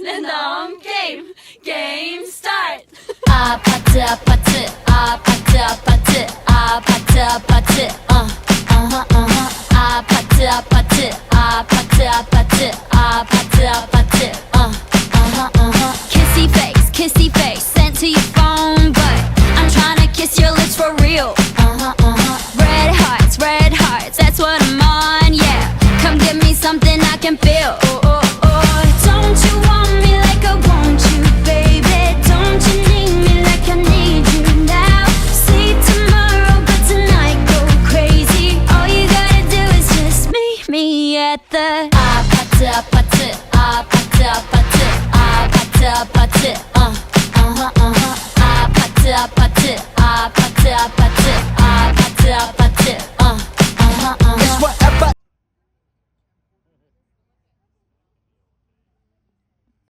내 다음 게임 스타트. 아파트 아파트 아파트 아파트 아파트 아파트 아파트 아파트 아파트 아파트 아파트 아파트 kissy face sent to your phone but I'm tryna kiss your lips for real. Red hearts, that's what I'm on, yeah. Come give me something I can feel. Don't you want me like I want you, baby? Don't you need me like I need you now? See tomorrow, but tonight go crazy. All you gotta do is just meet me at the 아파트 아파트 아파트 아파트 아파트 아파트